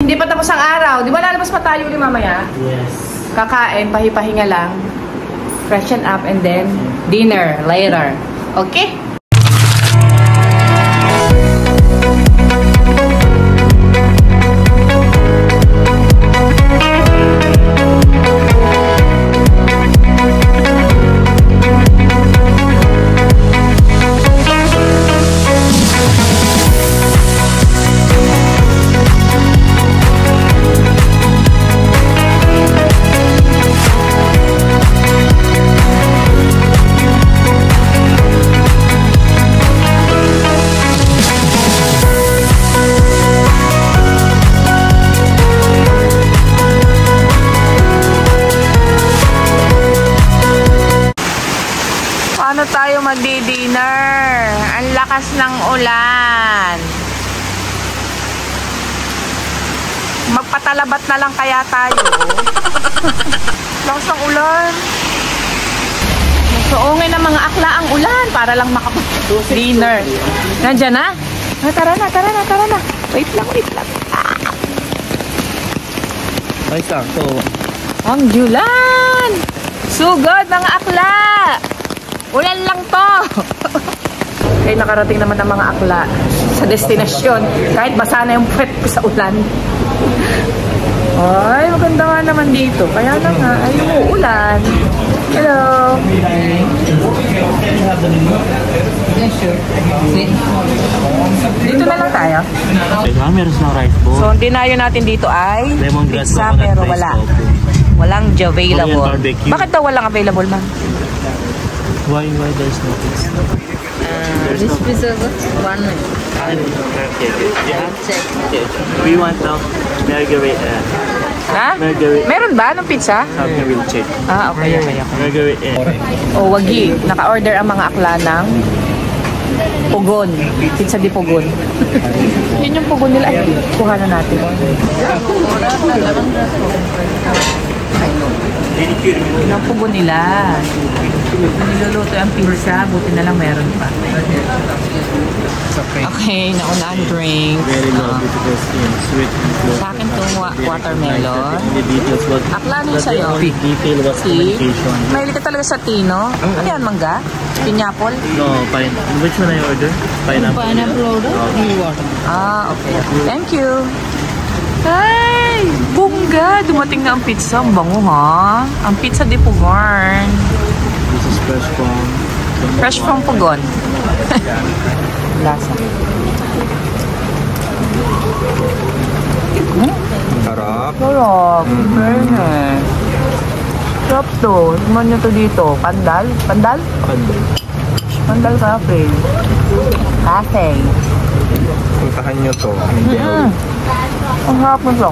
Hindi pa tapos ang araw. Di ba lalabas pa tayo ulit mamaya? Yes. Kakain, pahipahinga lang. Freshen up and then dinner later. Okay? Paano tayo magdi-dinner? Ang lakas ng ulan. Magpatalabat na lang kaya tayo. Lakas ng ulan. Suungin ng mga akla ang ulan para lang makapag-dinner. Nandiyan na? Tara na. Wait lang. Ay, sakto. Ang julan! Sugod mga akla! Ulan lang to! Okay, nakarating naman ang mga akla sa destinasyon. Kahit basa na yung puwet ko sa ulan. Ay, maganda nga naman dito. Kaya na nga, ay umuulan. Hello! Dito na lang tayo. Meron silang rice bowl. So, ang dinayo natin dito ay Lemongrass pizza coconut pero rice wala. bowl. Walang available. Korean barbecue. Bakit daw walang available, ma'am? Why there's no pizza? This pizza is one minute. We want margarita. Ha? Margarita. Meron ba ng pizza? Sabi will check. Ah, okay. Margarita. O, wagi. Naka-order ang mga akla ng pugon. Pizza di pugon. Yun yung pugon nila. Ay, kuha na natin. Yun ang pugon nila. Niluluto ang pizza. Buti na lang meron pa. Okay, nauna ang drink. Very lovely because sweet and flow. Sa akin itong watermelon. The details was Akla niyo sa'yo. the detail was Tea. communication. Mahilig ka talaga sa tea, no? Ano yan, mangga? Pineapple? No, pineapple. Which one I order? Pineapple. Pineapple order, water. Ah, okay. Thank you. Ay, bongga. Dumating na ang pizza. Ang bango, ha? Ang pizza di Pugon. This is Fresh from Pugon. Lasa. Sarap. Sarap. Very nice. Sarap to. Tignan nyo to dito. Pandal? Pandal? Pandal Cafe. Cafe. Puntahan nyo to. Ang harap mo to.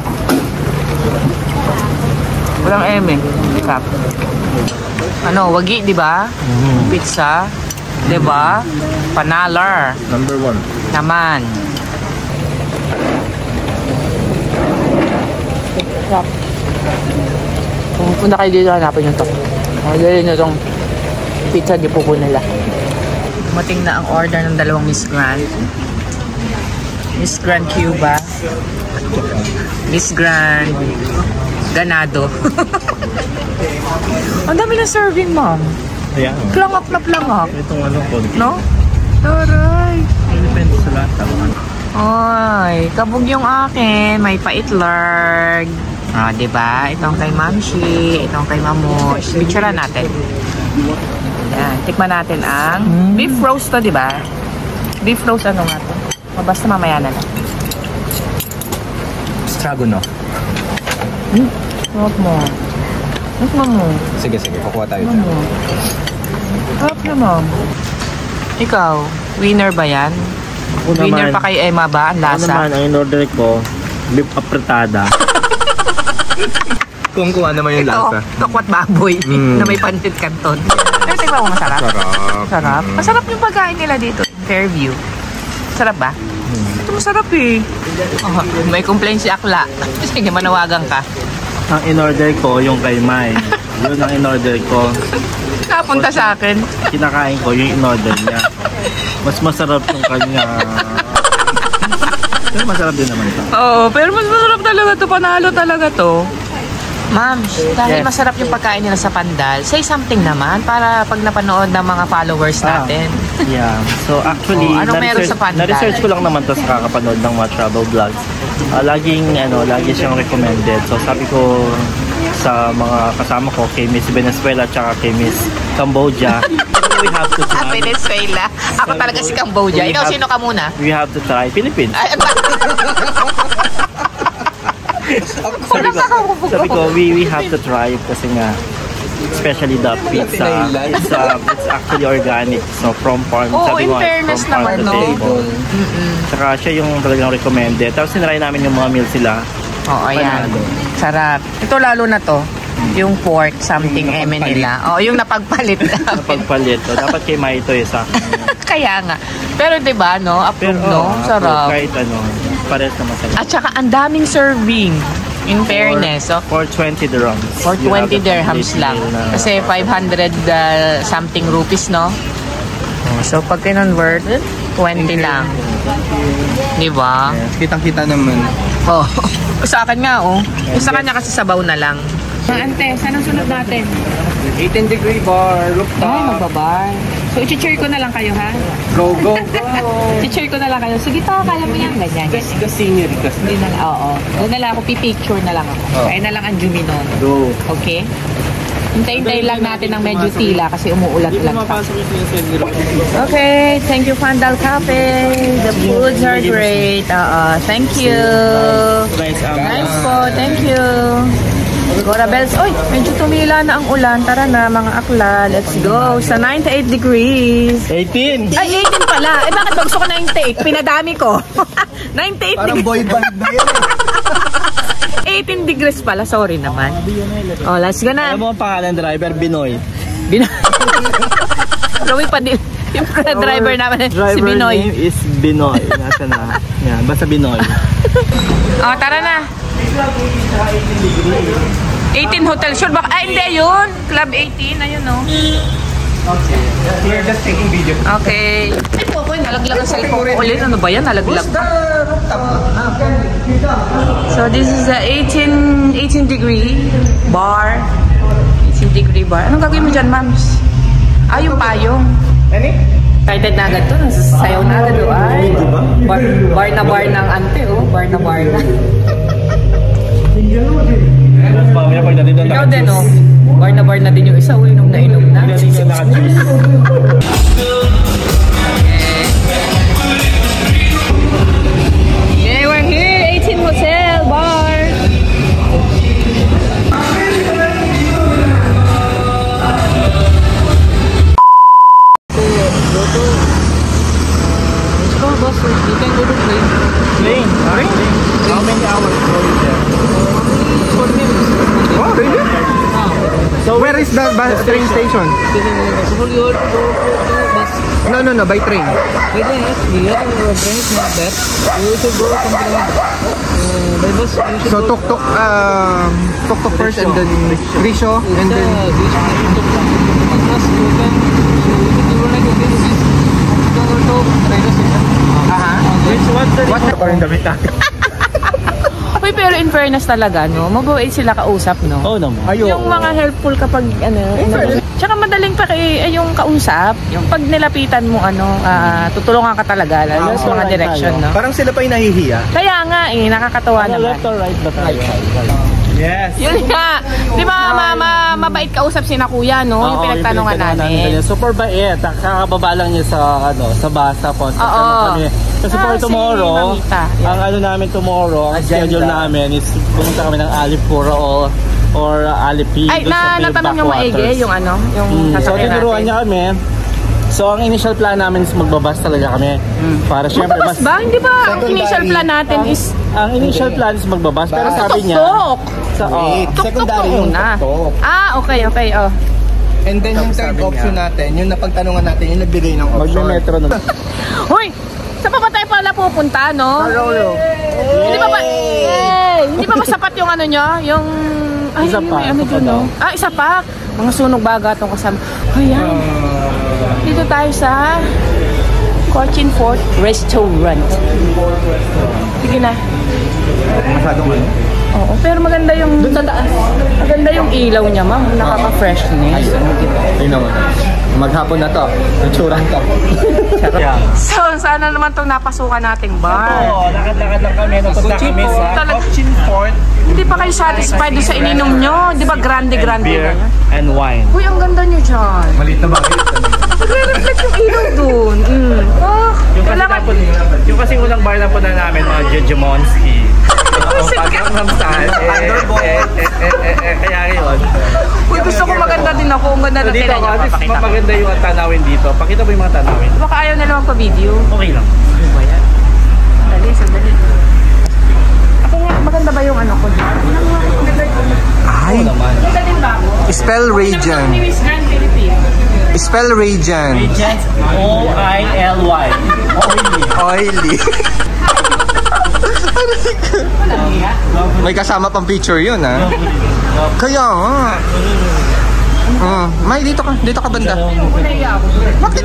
Walang eme. Sarap. Ano, wagi, di ba? Pizza. Di ba? Panalar. Number 1. Naman. Sarap. Kung punta kayo dito, hanapin yung to. Dali nyo itong pizza di pupo nila. Dumating na ang order ng dalawang Miss Grand. Miss Grand Cuba. Miss Grand Ganado. Ang dami na serving, ma'am. Ayan. Plangak na plangak. Itong ano po. No? Taray. Depende sa lahat. Ay, kabog yung akin. May paitlarg. Ah, diba? Itong kay Mamshi. Itong kay Mamush. Picturean natin. Ayan. Tikman natin ang beef roast to, diba? Beef roast ano nga to? Basta mamaya na lang. Stroganoff. Sarap mo. Sarap mo. Sige, kukuha tayo Sarap mo. Sarap na, ma'am. Ikaw, winner ba yan? Winner pa kay Emma ba? Ang lasa? Ano naman, ang in-order ko, beef apretada. Kung naman yung lasa. Ito, tokwat baboy na may pancit canton. Pero tingnan mo, masarap. Sarap. Masarap yung pagkain nila dito. Fairview. Sarap ba? Ito masarap eh. Oh, may complaint si Akla. Sige, manawagan ka. Ang in-order ko, yung kay Mai. Yun ang in-order ko. Napunta sa akin. Kinakain ko yung in-order niya. Mas masarap yung kanya. Pero masarap din naman ito. Oo, pero mas masarap talaga to. Panalo talaga to. Ma'am, dahil Yes. masarap yung pagkain nila sa Pandal, say something naman para pag napanood ng mga followers natin. Yeah. So actually, Oh, anong meron sa Pandal? na-research ko lang naman to sa kakapanood ng mga travel vlogs. Lagi siyang recommended. So sabi ko sa mga kasama ko, kay Miss Venezuela at kay Miss Cambodia, we have to try. Venezuela. Ako talaga si Cambodia. Ikaw, sino ka muna? We have to try Philippines. Sabi ko, we have to try kasi nga, especially the pizza, it's actually organic. So from farm, Oo, sabi in ko, fairness from farm naman, to no? table. Saka siya yung talagang recommended. Tapos sinry namin yung mga meals sila. Oo, ayan. Sarap. Ito lalo na to. Yung pork, something eme nila. Oo, yung napagpalit namin. Napagpalit. So, dapat kay Mai ito sa Kaya nga. Pero diba, no? Approve, no? Sarap. Kahit pares na masarap. At saka ang daming serving. In fairness, oh. For 20 dirhams. For You have 20 the dirhams complete lang. meal na- Kasi 500 something rupees, no? Oh, so, pag kinonvert, 20 lang. Diba? Kitang-kita naman. Oh. Sa akin nga, oh. Sa kanya kasi sabaw na lang. Ante, saan ang sunod natin? 18-degree bar, rooftop. Ay, magbabar. So, i-cheer ko na lang kayo, ha? Go, go, go. I-cheer ko na lang kayo. Sige to, kaya mo yan. Ganyan. The scenery kasi. Hindi na lang, oo. Doon na lang ako, pipicture na lang ako. Kaya na lang ang Juminon. Go. Okay? Hintayin lang natin ng medyo tila kasi umuulat-ulat pa. Okay, thank you Pandal Cafe. The foods are great. Thank you. Nice po, thank you. Gora Bells. Oy, medyo tumila na ang ulan. Tara na mga akla. Let's go. Sa 98 degrees. 18! Ay, 18 pala. Eh, bakit ba gusto ko 98? Pinadami ko. 98 Parang degrees. boy band na yan eh. 18 degrees pala. Sorry naman. Oh, let's go na. Alam mo ang pangalan driver? Binoy. Rawi pa din. Yung driver namin, si Binoy. Name is Binoy. Nasa na. Yan, basta Binoy. Oh, tara na. 18 Hotel Sure. Baka, hindi yun. Club 18. Ayun, no. We're just taking video. Okay. Ay, po ko. Nalaglag ang cellphone ko ulit. Ano ba yan? Nalaglag. So, this is the 18 degree bar. 18 degree bar. Anong gagawin mo dyan, ma'ams? Ah, yung payong. Any? Excited na agad to. Nasasayaw na agad. Oh. Ay, bar na bar ng ante. Oh. Bar na bar na. Mamaya pagdating doon, Ikaw din, oh. Bar na din yung isa. Inom na inom na. Okay, we're here. 18 Hotel Bar. Let's go, boss. You can go to plane. Plane? How many hours going there? 4 minutes. Oh, really? So where is the train station? So you have to go to bus. No, by train. By the here train is not that. You should go something like that. By bus you should So tuk-tuk first and then Risho and then What the parang damit natin? Uy, pero in fairness talaga, no? Mabait sila kausap, no? Oo naman. Yung mga helpful kapag, tsaka madaling yung kausap, yung pag nilapitan mo, tutulungan ka talaga, lalo sa mga direction, no? parang sila pa yung nahihiya. Kaya nga, nakakatawa naman. Left or right ba tayo? Yes. Yun nga, di ba mabait kausap si na kuya, no? Yung pinagtanungan namin. Super bait. Kakababa lang niya sa basa po. Oo. Kasi for tomorrow, Mamita. Yeah. ang ano namin tomorrow, ang schedule namin is pumunta kami ng Alipura or Alipi. Ay, dun sa may natanong yung maigi, backwaters. yung yung So, sasakyan tinuruan niya kami. So, ang initial plan namin is magbabas talaga kami. Para syempre Magbabas ba? Hindi ba ang initial plan natin is Ang initial plan is magbabas, pero sabi niya... tuk-tuk? Tuk-tuk Secondary ko yung muna. tuk-tuk. Ah, okay. Oh. And then yung third option natin, yung napagtanungan natin, yung nagbigay ng option. Magme-metro na. Hoy! Saan pa ba tayo pala pupunta, no? Hindi pa ba sapat yung ano nyo? Yung... Ay, Isa pa, may ano isa pa dun, no? daw. Isa pa. Mga sunog baga itong kasama. Ayan. Dito tayo sa Fortune Fort Restaurant. Sige na. Masyadong ano? Oo, pero maganda yung maganda yung ilaw niya, ma'am. Nakaka-freshness. Tingnan mo. Maghapon na to. Itsurang to. Yeah. So, sana naman itong napasukan nating bar. Oo, lakad-lakad lang kami. Napunta kami sa Talaga. Fortune Fort. Hindi pa kayo satisfied doon sa ininom nyo? Di ba grande-grande Beer na yan? and wine. Uy, ang ganda nyo dyan. Maliit na bagay. Nagre-reflect yung ilaw doon. Yung kasi unang bar na po na namin, mga Jojomonski. Pag-ang style. Kaya yun. Uy, gusto ko maganda din ako. Ang ganda na Dito tira ako, niya. at least Papakita ko. maganda yung tanawin dito. Pakita mo yung mga tanawin. Baka ayaw na lang pa-video. Okay lang. Ano ba yan? Sandali. Ako nga, maganda ba yung ano ko dito? Ay, Maganda din ba ako? spell region. Miss Grand Philippines. Spell region. Regent, O-I-L-Y. Oily. May kasama pang picture yun, ha? Kaya nga. May, dito ka banda. Bakit?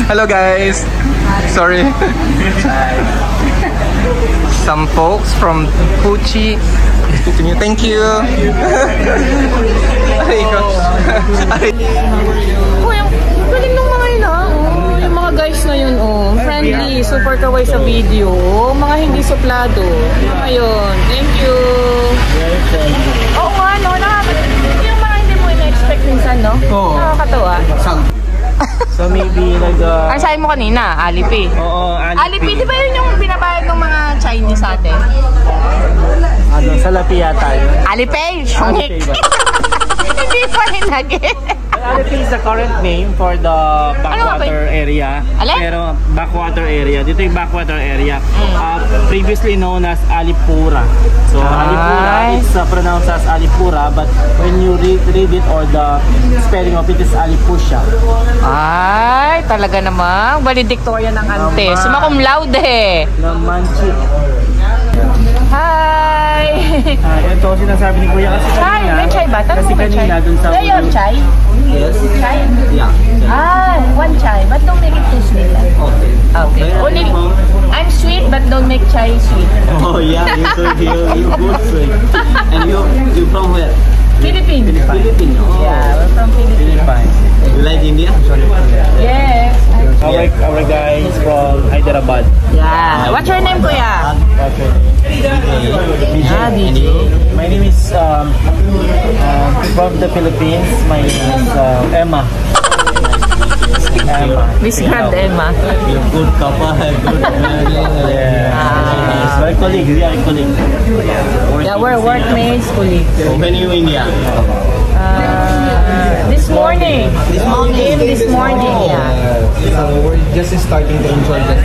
Hello guys. Sorry. Some folks from Puchi. Thank you. Ay, Oh, yung galing nung mga yun, ah. Oh, yung mga guys na yun, oh. Friendly, super kaway sa video. Oh, mga hindi suplado. Ayun, thank you. Oo nga, no? Yung mga hindi mo ina-expect minsan, no? Oo. Nakakatawa. So maybe Ang sabi mo kanina, Alipay. Oo, Alipay, di ba yun yung binabayad ng mga Chinese atin? Ano, salapi yata yun. Alipay! Alipay ba? Hindi pa rin naging. Alipay is the current name for the backwater area. Alin? Pero backwater area. Dito yung backwater area. Previously known as Alipura. So Alipura, it's pronounced as Alipura, but when you read it or the spelling of it is Alipusha. Ay, talaga namang. Valedictorian ng ante. Summa cum laude. Namanchik. Hi! Ito sinasabi ni Kuya kasi Chai, kanina. may chai ba? Tanong Kasi mo may chai. kanina dun sa... There your chai? Yes. Chai? Yeah. One chai, but don't make it too sweet. Okay. Okay. Only, I'm sweet, but don't make chai sweet. Oh yeah, you good sweet. And you from where? Philippines. Philippines. Oh. Yeah, we're from Philippines. You like India? Yes. Our guy is from Hyderabad. Yeah. What's your name, Kuya? DJ. My name is from the Philippines. My name is Emma. Miss Grand Emma. You good couple, good. Yeah. We're colleagues. We are colleagues. Yeah, we're workmates, colleagues. When you India? This morning. This morning, yeah. So we're just starting to enjoy this.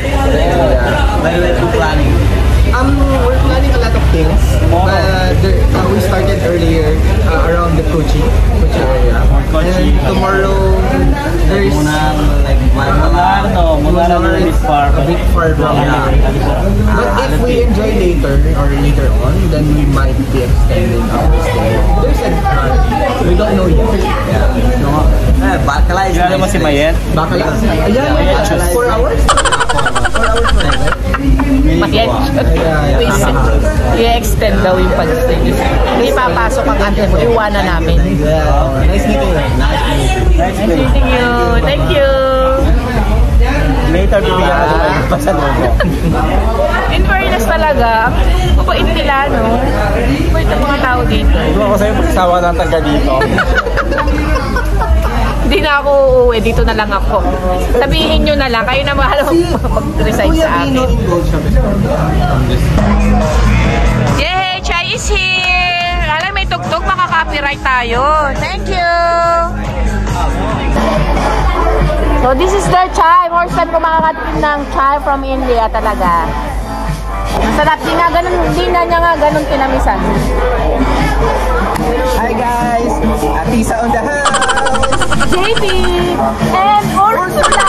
Where were you planning? We're planning a lot of things, but we started earlier around the Kochi area. And tomorrow there's Like Mularno. Mularno is a bit far. a bit far from here. But if we enjoy later on, then we might be extending our stay. There's a we don't know yet. Yeah. Bakla is Kilala mo si Mayet? Bacala? Ayan, 4 hours? 4 hours na ba? Mayet. I-extend daw yung pag-stay. Hindi papasok ang ante mo. Iwanan namin. Nice meeting you. Nice Meeting you. Thank you. Later, bibigyan ka naman ng pasalubong. In fairness talaga, ang mabait nila, no? Mabait ang mga tao dito. Diba ako sa'yo pagkasawa ng taga dito? Hindi na ako uuwi. Dito na lang ako. Sabihin nyo na lang. Kayo na bahala mag-resign sa akin. Yay! Chai is here! Alam, may tugtog. Makaka-copyright tayo. Thank you! So, this is their chai. First time ko makakatin ng chai from India talaga. Masarap. Di na niya nga ganun kinamisan. Hi guys! Atisa on the house! JP and Ursula!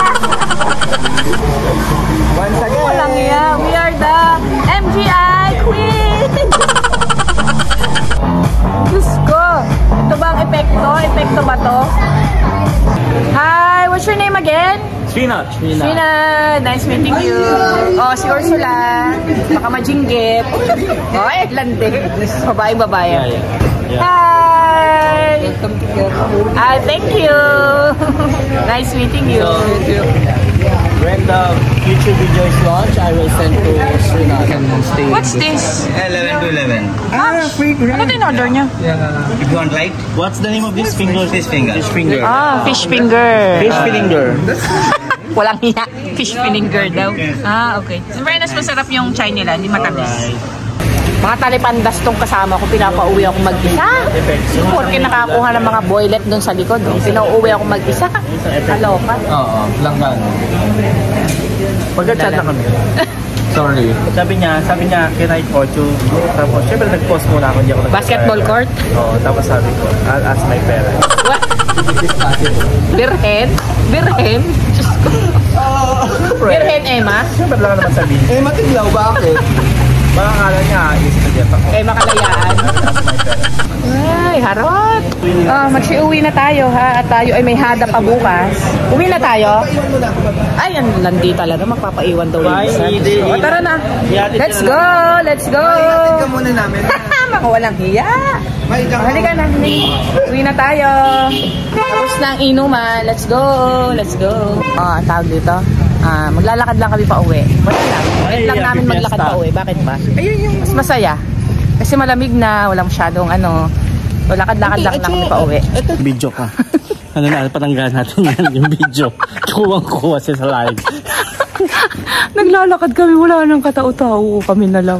Once again! Walang iya. We are the MGI Queen! Diyos ko! Ito ba ang epekto? Epekto Kanto ba to? Hi, what's your name again? Srinath. Srina, nice meeting you. Oh, si Ursula. Baka majinggit. Oh, Lande. Babae. Yeah. Hi. Thank you. Nice meeting you. When the future video is launched, I will send to Srinath and stay. What's this? 11 to 11. Free Ano din order niya? If you want light, What's the name of this finger? fish finger. Fish finger. Fish finger. Fish finger. Walang hiya. Fish finger daw. Okay. In fairness, masarap yung chai nila. Hindi matamis. Mga talipandas tong kasama ko, pinapauwi ako mag-isa. Porque nakakuha ng mga boylet doon sa likod. Pinauwi ako mag-isa. Kaloka. Oo, langgan. Pagka-chat na kami. Sorry. Sabi niya, can I call you? Tapos, syempre nag-post muna ako. Hindi ako Basketball court? Oo, tapos sabi ko, I'll ask my parents. What? Birhen? Birhen? Diyos ko. Birhen, Emma? Syempre lang naman sabihin. Matiglaw, bakit? Baka akala niya, is-student ako. Emma Kalayaan. Ay, harot. Magsi-uwi na tayo ha. At tayo ay may hada pa bukas. Uwi na tayo? Ay, ang landi talaga. Magpapaiwan daw yung isa. Tara na. Let's go! Let's go! Tingnan muna namin. Mga walang hiya. Halika na. Uwi na tayo. Tapos na ang inuman. Let's go. Let's go. Ang tawag dito. Maglalakad lang kami pa uwi. Wala lang. Wait lang namin maglakad pa uwi. Bakit ba? Ayun yung mas masaya. Kasi malamig na. Walang masyadong lakad-lakad lang kami pa uwi. Video ka. Patanggalan natin yan yung video. Kuwang-kuwa siya sa live. Naglalakad kami. Wala nang katao-tao. Kami na lang.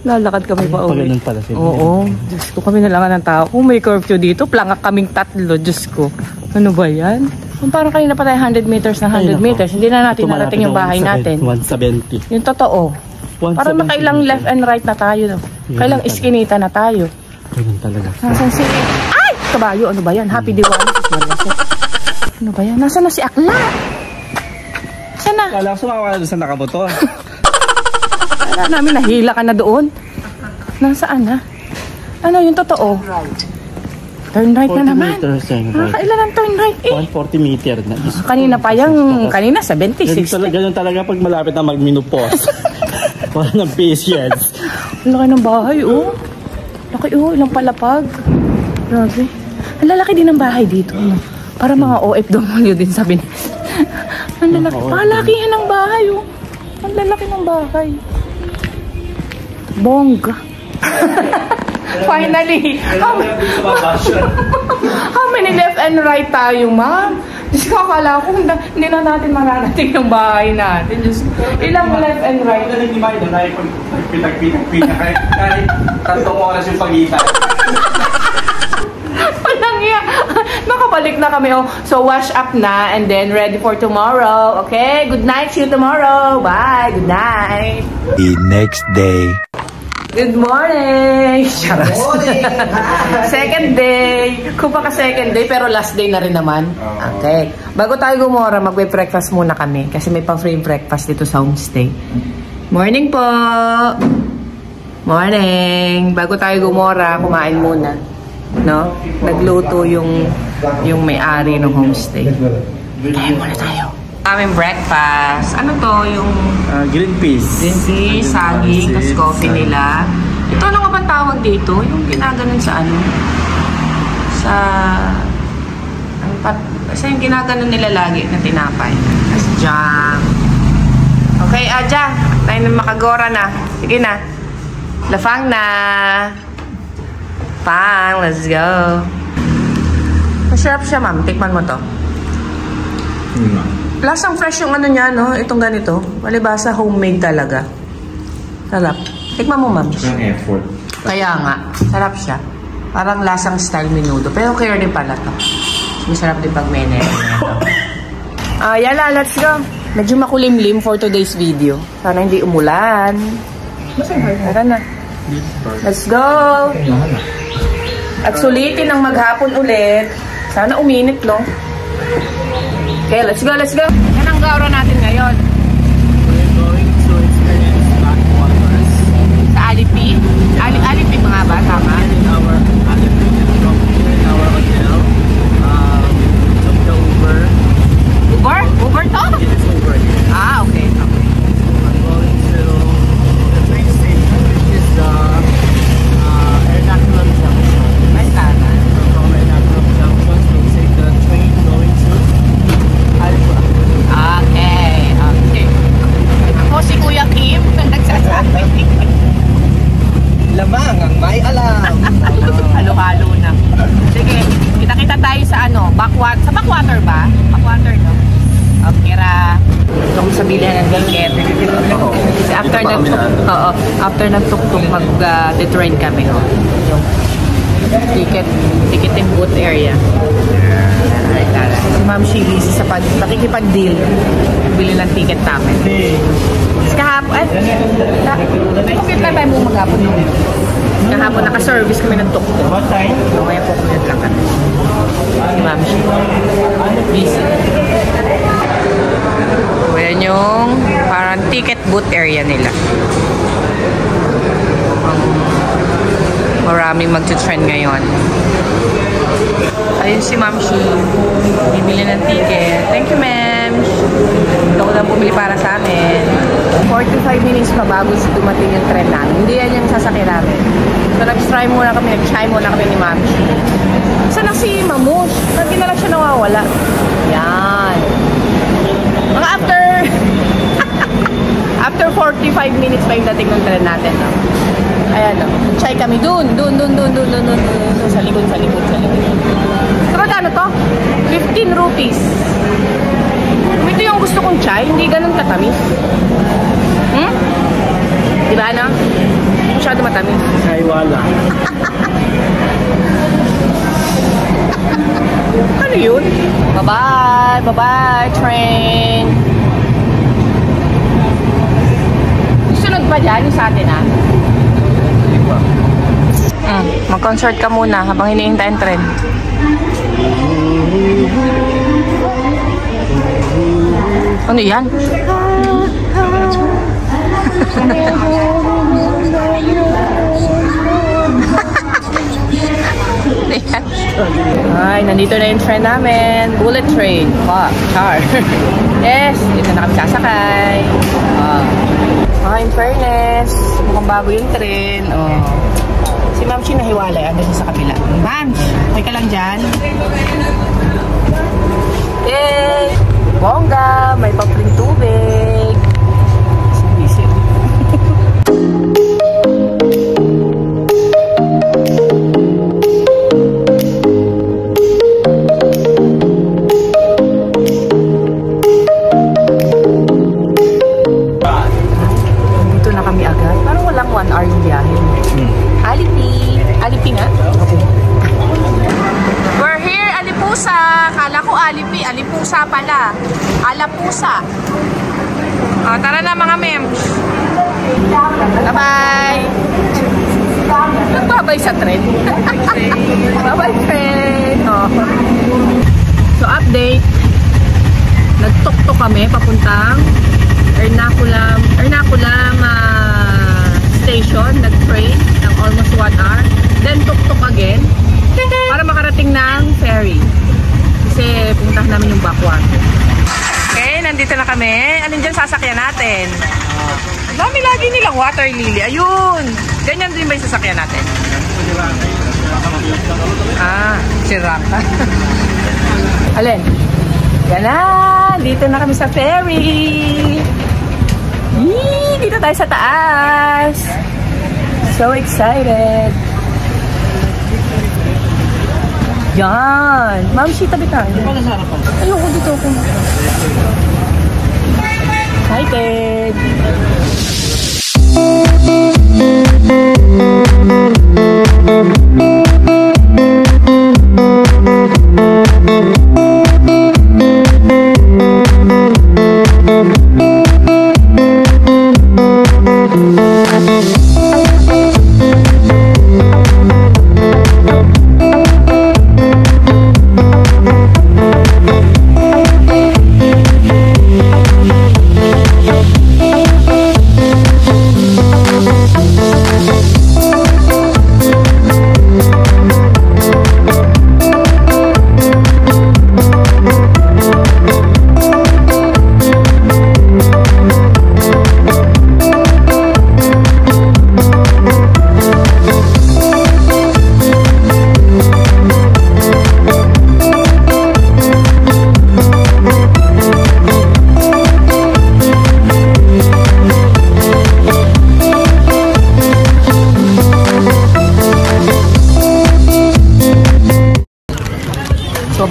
Lalakad kami pa uwi. Pag-ganun pala sila. Oo. Diyos ko, kami na lang ng tao. Kung may curfew dito, plangak kaming 3. Diyos ko. Ano ba yan? Kung parang kanina pa tayo 100 meters na 100 meters, hindi na natin narating yung bahay natin. 170. Yung totoo. Parang makailang left and right na tayo. Kailang iskinita na tayo. Ganun talaga. Nasaan si... Ay! Kabayo, ano ba yan? Happy Diwali. Ano ba yan? Nasaan na si Akla? Nasaan na? Kala ko sumawa ka doon sa nakamotor. Kala namin nahila ka na doon. Nasaan na? Ano yung totoo? Turn right na naman. Kailan ang turn right eh? 140 meter na. Kanina pa yung... Kanina 70, 60. Ganun talaga pag malapit na mag-menopause. Wala ng patience. Ang laki ng bahay, oh. Laki, oh. Ilang palapag. Grabe. Ang lalaki din ng bahay dito. No? Para mga OFW din sabi niya. Ang lalaki. Palakihan ng bahay, oh. Ang lalaki ng bahay. Bongga. Finally. How many left and right tayo, ma'am? Diyos ko, akala ko hindi na natin mararating yung bahay natin. Diyos ko, ilang left and right? Hindi ba ito na pinag-pinag kahit 3 oras yung pagitan. Walang iya. Nakabalik na kami. Oh. So, wash up na and then ready for tomorrow. Okay? Good night. See you tomorrow. Bye. Good night. The next day. Good morning! Charas. Second day. Kung baka second day, pero last day na rin naman. Okay. Bago tayo gumora, magbe-breakfast muna kami. Kasi may pang-free breakfast dito sa homestay. Morning po! Morning! Bago tayo gumora, kumain muna. No? Nagluto yung may-ari ng homestay. Kaya muna tayo. Aming breakfast. Ano to? Yung Green peas. green peas, saging, tas coffee nila. Ito ano nga ba tawag dito? Yung ginaganon sa ano? Sa yung ginaganon nila lagi na tinapay. Tas jam. Okay, Aja. Tayo na makagora na. Sige na. Lafang na. Pang, let's go. Masarap siya, ma'am. Tikman mo to. Lasang fresh yung ano niya, no? Itong ganito. Malibasa, homemade talaga. Sarap. Tikman mo, ma'am. Effort. Kaya nga. Sarap siya. Parang lasang style menudo. Pero okay din pala to. Masarap din pag may nero. Yala, let's go. Medyo makulimlim for today's video. Sana hindi umulan. Tara na. Let's go. At sulitin ang maghapon ulit. Sana uminit, no? Okay, let's go, let's go. Yan ang gauro natin ngayon. We're going to experience backwaters. Sa Alipi. Alipi mga ba? Tama? In our hotel. Kasi after nagtuktok, mag-detrain kami. Oh. Yung ticketing booth area. Si Ma'am Shili sa nakikipag-deal. Bili ng ticket namin. Kasi kahapon, compute na tayo mo maghapon. Kahapon naka-service kami ng tuktok. Kaya po kami naglakan. Si Ma'am Shili. Busy. So, yan yung parang ticket booth area nila. Maraming mag-trend ngayon. Ayun si Ma'am Shi. Bibili ng ticket. Thank you, ma'am. Ito ko lang bumili para sa amin. 45 minutes pa bago dumating yung trend namin. Hindi yan yung sasakyan namin. So, nag-try muna kami ni Ma'am Shi. Saan na si Mamush? Lagi na lang siya nawawala. Yan. Mga after 45 minutes pa yung dating ng trend natin. No? Ayan, no? Try kami dun. Sa likod. So, magkano to? 15 rupees. Ito yung gusto kong chai, hindi ganun katamis. Diba, no? Masyado matamis. Ay, wala. Ano yun? Bye-bye, train. Sunod pa dyan, yung sa atin, ha? Mag-concert ka muna habang hinihintay ang trend. Ano yan? Ay, nandito na yung train namin. Bullet train. Car. Yes, dito na kami sasakay. In fairness, mukhang bago yung train. Si Ma'am Chi nahiwalay. Ando siya sa kabila. Ma'am, okay ka lang dyan? Yay! Bongga! May papling tubig. Busy. Dito na kami agad. Parang walang 1 hour yung biyahe. Alipi nga? Okay. We're here, Alipusa. Kala ko Alipi. Alipusa pala. Alapusa. Tara na mga mems. Bye-bye. Bye-bye sa trend. Bye-bye trend. So update. Nagtuktok kami papuntang Ernakulam station. Nag-train ng almost 1 hour. Then tuktok again para makarating ng ferry. Kasi puntahan namin yung Bakwan. Okay, nandito na kami. Alin dyan sasakyan natin? Dami lagi nilang water lily. Ayun! Ganyan din ba yung sasakyan natin? Siraka. Alin? Yan na! Dito na kami sa ferry! Yee! Dito tayo sa taas! So excited! Yan! Ma'am, si tabi tayo. Ayoko dito ako. Excited!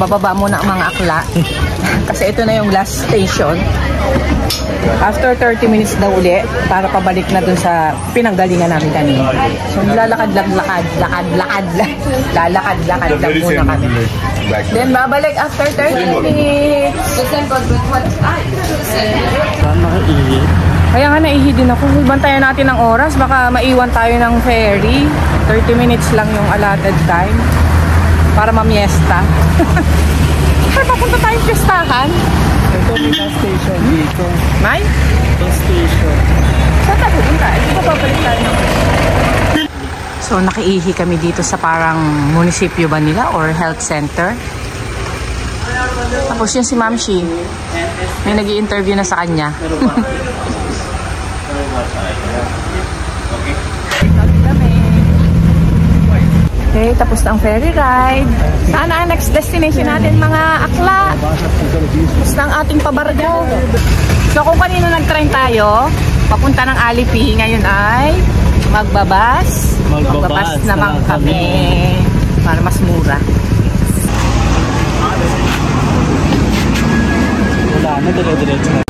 bababa muna ang mga akla. Kasi ito na yung last station. After 30 minutes na uli, para pabalik na dun sa pinanggalingan namin kanina. So, lalakad lang muna kami. Then, babalik after 30 minutes. Kaya nga naihi din ako. Bantayan natin ang oras. Baka maiwan tayo ng ferry. 30 minutes lang yung allotted time. Para mamiesta. Ay, papunta tayong piestahan. Ito may bus station dito. May? Bus station. Saan tayo pupunta? Ito pa babalik tayo na. So, nakiihi kami dito sa parang munisipyo ba nila or health center. Tapos yun si Ma'am Shi. May nag-i-interview na sa kanya. Okay, tapos na ang ferry ride. Sana ang next destination natin mga akla. Tapos na ang ating pabargo. So kung kanino nag-train tayo, papunta ng Alipi, ngayon ay magbabas. Magbabas naman kami. Para mas mura. Wala na, dire-diretso na.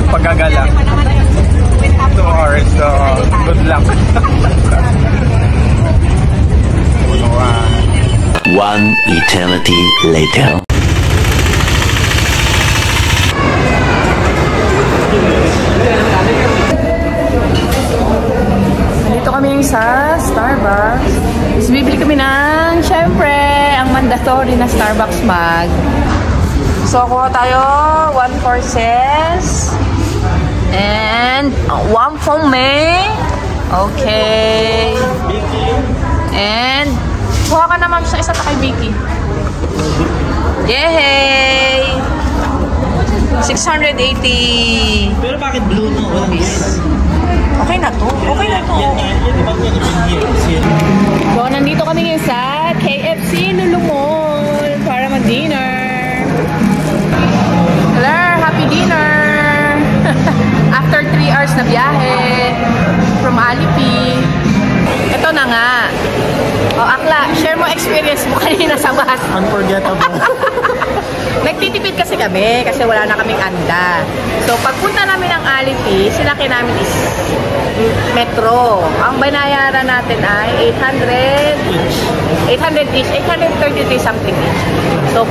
Pagagala. 2 hours, so good luck. 1 eternity later. Nandito kami sa Starbucks. Tapos bibili kami ng, syempre, ang mandatory na Starbucks mug. So, kuha tayo 1 courses and 1 for me. Okay. And kuha ka naman sa isa pa kay Vicky. Yay! 680. Pero bakit blue no? Okay na to. Okay na to. So, nandito kami ngayon sa KFC Lulumol para mag-dinner. Hello, happy dinner! After 3 hours na biyahe from Alipi. Ito na nga. O, akla, share mo experience mo kanina sa bus. Unforgettable. Nagtitipid kasi kami kasi wala na kaming anda. So, pagpunta namin ng Alipi, sinakay namin is metro. Ang binayaran natin ay 800 each, 833 something each. So,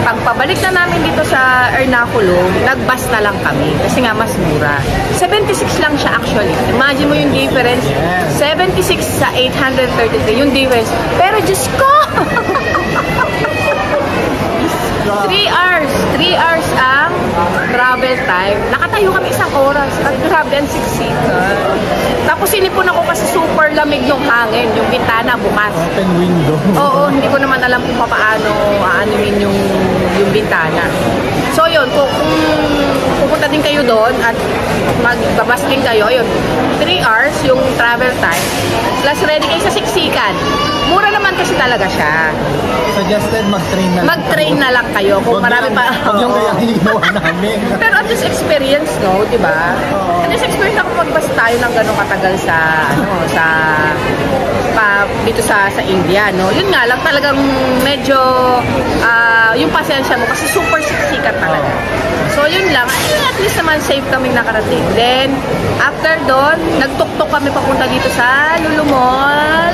pagpabalik na namin dito sa Ernakulam, nag-bus na lang kami kasi nga mas mura. 76 lang siya actually. Imagine mo yung difference. 76 sa 833, yung difference. Pero Diyos ko! 3 hours ang travel time. Nakatayo kami 1 oras. At grabe ang siksikan. Tapos sinipon ako kasi super lamig yung hangin. Yung bintana bukas. Open window. Oo, hindi ko naman alam kung paano aanumin yung bintana. So yun, kung pupunta din kayo doon at magbabas din kayo, ayun, 3 hours yung travel time. Plus ready kayo sa siksikan. Mura naman kasi talaga siya. Suggested mag-train na lang. Mag-train na lang kayo kung marami pa. Huwag yung kaya ginawa namin. Pero at least experience, no? Diba? At least experience ako magbas tayo ng gano'ng katagal sa, dito sa India, no? Yun nga lang, talagang medyo, yung pasensya mo kasi super siksikat talaga. So, yun lang. At least naman safe kaming nakarating. Then, after doon, nagtuktok kami papunta dito sa Lulumol.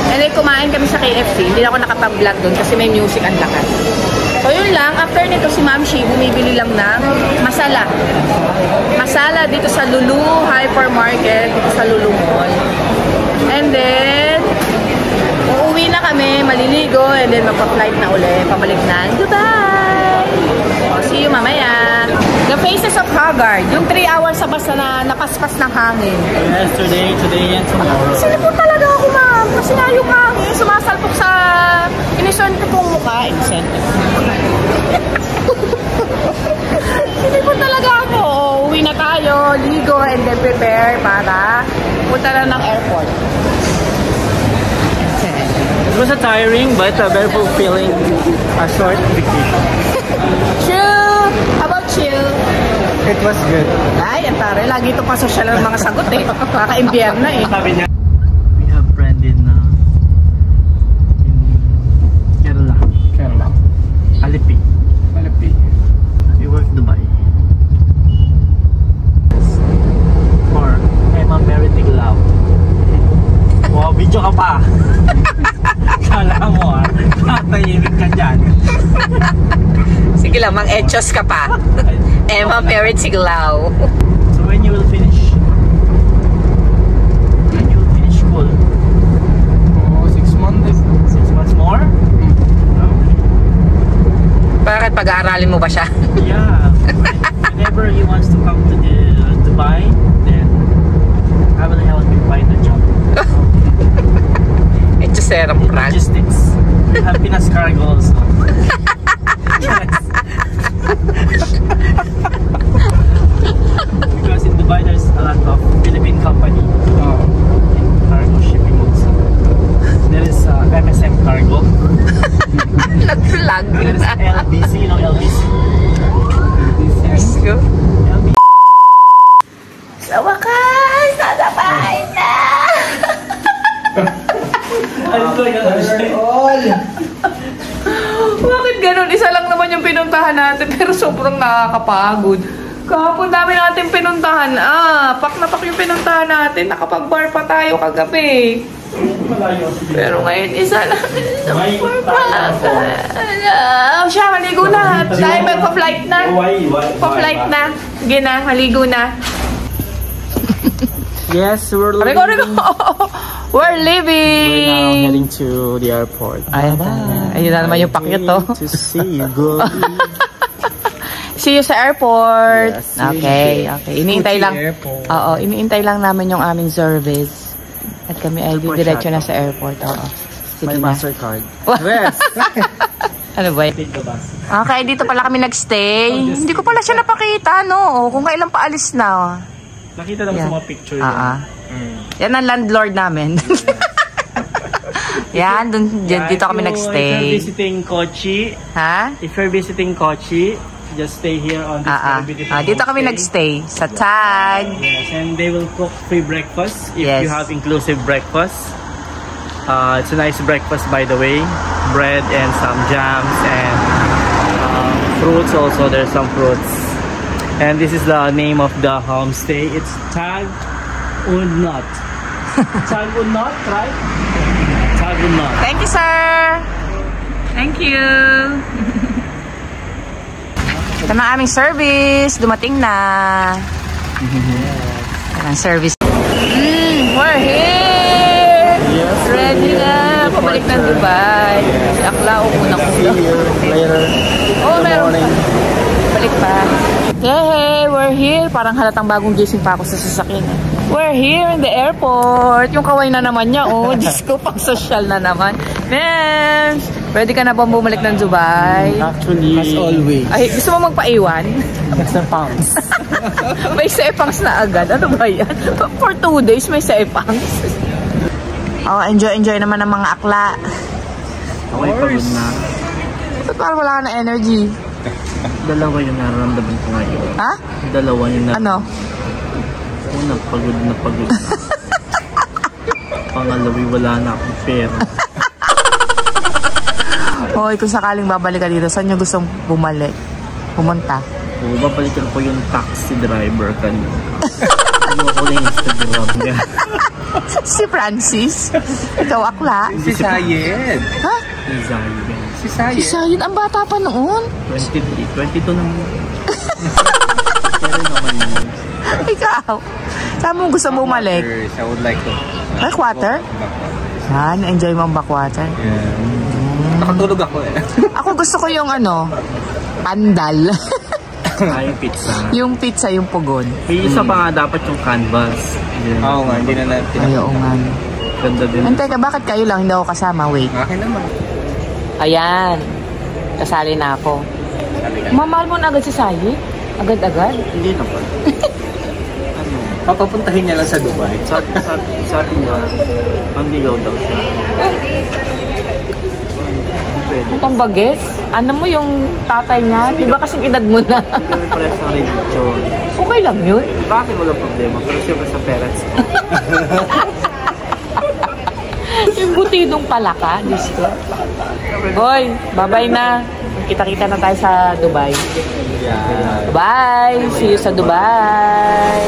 And then, kumain kami sa KFC. Hindi na ako nakapag-vlog doon kasi may music ang lakas. So, yun lang. After nito, si Ma'am Shi, bumibili lang ng masala. Masala dito sa Lulu Hypermarket, dito sa Lulumol. And then, uuwi na kami, maliligo, and then magpa-flight na uli, pabalik na Dubai. So, see you mamaya. The Faces of Haggard, yung 3 hours sa bus na napaspas ng hangin. Yesterday, today, and tomorrow. Sinipon talaga ako, ma'am. Kasi nga yung hangin, sumasalpok sa inisente kong mukha. Inisente. Sinipon talaga ako. Uwi na tayo, ligo, and then prepare para punta na ng airport. It was a tiring but a very fulfilling short vacation. Chill! How about chill? It was good. Ay, ang tari. Lagi ito pa social ng mga sagot eh. Kaka-imbyerna eh. Sabi niya. Sige lang, mang-etchos ka pa. Emma Merit Siglao. So when you will finish? When you will finish school? 6 months. 6 months more? Bakit pag-aaralin mo ba siya? Yeah. Whenever he wants to come to Dubai, then I will help him find a job. Etchos serang prank. Logistics. Happiness cargo also. Because in Dubai there's a lot of Philippine company in cargo shipping also. There is MSM Cargo. Nag-vlog There is na. LBC, you know LBC? Let's go. LBC. Sa wakas, nasabay na! Bakit ganun? Isa lang naman yung pinuntahan natin pero sobrang nakakapagod. Kahapon dami natin pinuntahan. Pak na pak yung pinuntahan natin. Nakapag-bar pa tayo kagabi. Pero ngayon isa lang. Siya, maligo na. Tayo magpa-flight na. Pa-flight na. Sige na, maligo na. Yes, we're We're leaving. We're leaving. We're now heading to the airport. Ayun na. Ayun na naman yung pakyut to. To see you go. See you sa airport. Yes, okay. Iniintay lang. Airport. Oo, iniintay lang namin yung aming service. At kami ay diretso na sa airport. Oo. Sige My na. MasterCard. Yes. Ano ba? Take the bus. Okay, dito pala kami nagstay. Hindi ko pala siya napakita, no? Kung kailan pa alis na. Nakita lang Yeah. sa mga picture. Yan ang landlord namin. Yan, dito kami If nagstay. you're visiting Kochi, Ha? if you're visiting Kochi, just stay here on this very beautiful Dito kami homestay. nagstay. Sa Tag. Yes, and they will cook free breakfast if Yes. you have inclusive breakfast. It's a nice breakfast, by the way. Bread and some jams and fruits also. There's some fruits. And this is the name of the homestay. It's Tag Unnot. Tag Unnot, right? Tag Unnot. Thank you, sir. Thank you. Ito na aming service. Dumating na. Ito ang service. We're here. Yes, Ready na. Pabalik ng Dubai. Si Akla, muna ko. See you later. Oh, in the meron. morning. Balik pa. Hey, we're here. Parang halatang bagong gising pa ako sa sasakyan. We're here in the airport. Yung kaway na naman niya, oh. Diyos ko, pang social na naman. Mems, ready ka na ba bumalik ng Dubai? Actually, As always. Ay, gusto mo magpaiwan? Mr. Pounds. May sepangs na agad. Ano ba yan? For 2 days, may sepangs. Oh, enjoy naman ng mga akla. Okay, pagod na. Ba't parang wala ka na energy? Dalawa yung nararamdaman ko ngayon. Ha? Dalawa yung Ano? Una, pagod na pagod na. Pangalawi, wala na akong pera. Hoy, kung sakaling babalik ka dito, saan nyo gustong bumalik? Pumunta? O, babalikan ko yung taxi driver kanina. Ano ako lang Instagram niya. Si Francis? Ikaw akla? Si Sayed. Ha? Si Si Sayed. Sayed, ang bata pa noon. 22 naman. Pero naman yun. Ikaw? Saan mo gusto bumalik? I would like to. Backwater? Yan, enjoy mo ang backwater. Nakatulog ako eh. Ako gusto ko yung ano, pandal. Yung pizza. Yung pizza, yung pugon. May isa pa nga dapat yung canvas. Yun. Oo nga, hindi na natin. Ay, oo nga. Ganda din. And teka, bakit kayo lang? Hindi ako kasama. Wait. Akin naman. Ayan. Kasali na ako. Mamahal mo na agad si Sayed? Agad-agad? Hindi na pa. Papapuntahin niya lang sa Dubai. Sabi niya, manligaw daw siya. Pwede. Ang bagets? Ano mo yung tatay niya? Di ba kasing edad mo na? Pero pares na religion. Okay lang yun. Bakit wala problema? Pero siyempre sa parents ko. Yung butidong pala ka, Diyos ko. Boy, bye-bye na. Kita-kita na tayo sa Dubai. Bye! See you sa Dubai!